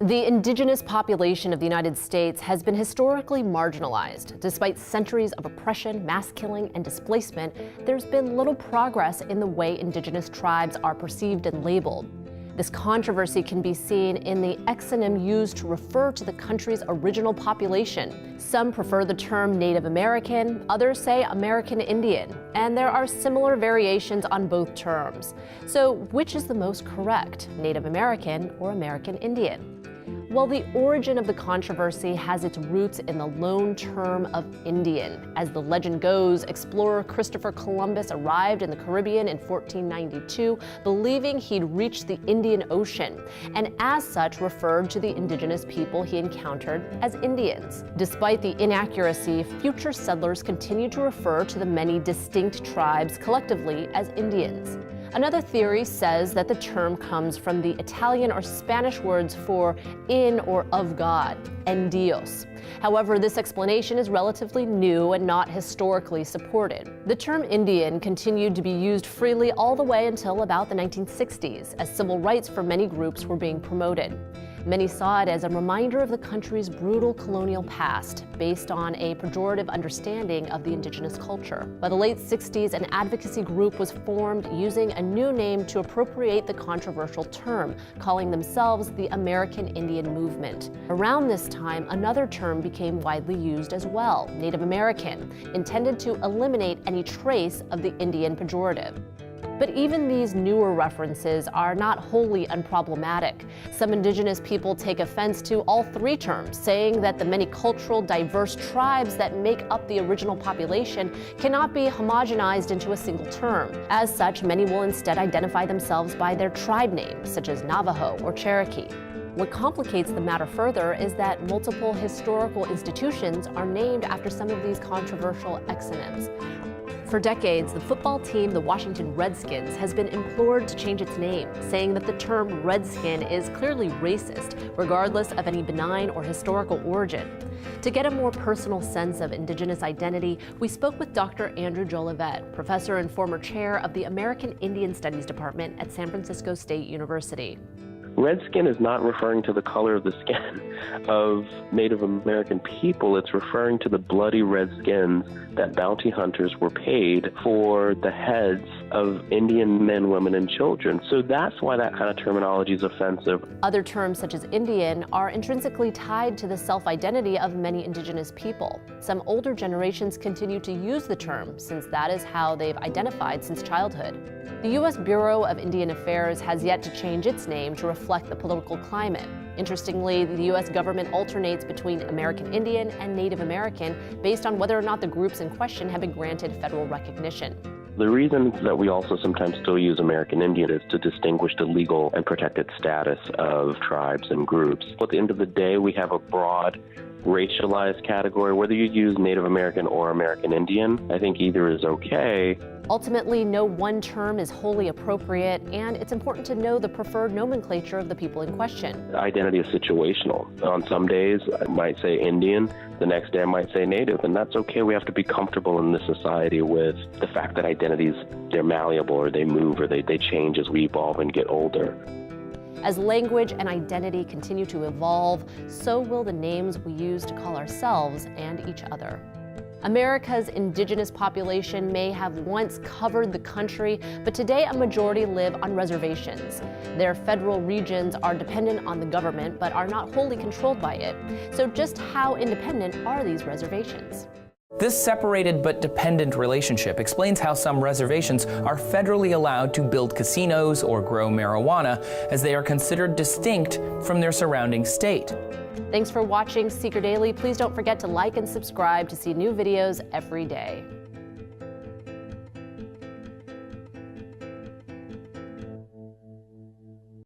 The indigenous population of the United States has been historically marginalized. Despite centuries of oppression, mass killing, and displacement, there's been little progress in the way indigenous tribes are perceived and labeled. This controversy can be seen in the exonym used to refer to the country's original population. Some prefer the term Native American, others say American Indian, and there are similar variations on both terms. So which is the most correct, Native American or American Indian? Well, the origin of the controversy has its roots in the loan term of Indian. As the legend goes, explorer Christopher Columbus arrived in the Caribbean in 1492, believing he'd reached the Indian Ocean, and as such referred to the indigenous people he encountered as Indians. Despite the inaccuracy, future settlers continued to refer to the many distinct tribes collectively as Indians. Another theory says that the term comes from the Italian or Spanish words for in or of God, en Dios. However, this explanation is relatively new and not historically supported. The term Indian continued to be used freely all the way until about the 1960s, as civil rights for many groups were being promoted. Many saw it as a reminder of the country's brutal colonial past, based on a pejorative understanding of the indigenous culture. By the late 60s, an advocacy group was formed using a new name to appropriate the controversial term, calling themselves the American Indian Movement. Around this time, another term became widely used as well, Native American, intended to eliminate any trace of the Indian pejorative. But even these newer references are not wholly unproblematic. Some indigenous people take offense to all three terms, saying that the many cultural, diverse tribes that make up the original population cannot be homogenized into a single term. As such, many will instead identify themselves by their tribe names, such as Navajo or Cherokee. What complicates the matter further is that multiple historical institutions are named after some of these controversial exonyms. For decades, the football team, the Washington Redskins, has been implored to change its name, saying that the term Redskin is clearly racist, regardless of any benign or historical origin. To get a more personal sense of indigenous identity, we spoke with Dr. Andrew Jolivet, professor and former chair of the American Indian Studies Department at San Francisco State University. Redskin is not referring to the color of the skin of Native American people. It's referring to the bloody red skins that bounty hunters were paid for the heads of Indian men, women, and children. So that's why that kind of terminology is offensive. Other terms, such as Indian, are intrinsically tied to the self-identity of many indigenous people. Some older generations continue to use the term, since that is how they've identified since childhood. The U.S. Bureau of Indian Affairs has yet to change its name to reflect the political climate. Interestingly, the U.S. government alternates between American Indian and Native American based on whether or not the groups in question have been granted federal recognition. The reason that we also sometimes still use American Indian is to distinguish the legal and protected status of tribes and groups. At the end of the day, we have a broad racialized category. Whether you use Native American or American Indian, I think either is okay. Ultimately, no one term is wholly appropriate, and it's important to know the preferred nomenclature of the people in question. Identity is situational. On some days, I might say Indian. The next day, I might say Native, and that's okay. We have to be comfortable in this society with the fact that identities, they're malleable, or they move, or they change as we evolve and get older. As language and identity continue to evolve, so will the names we use to call ourselves and each other. America's indigenous population may have once covered the country, but today a majority live on reservations. Their federal regions are dependent on the government, but are not wholly controlled by it. So just how independent are these reservations? This separated but dependent relationship explains how some reservations are federally allowed to build casinos or grow marijuana, as they are considered distinct from their surrounding state. Thanks for watching Seeker Daily. Please don't forget to like and subscribe to see new videos every day.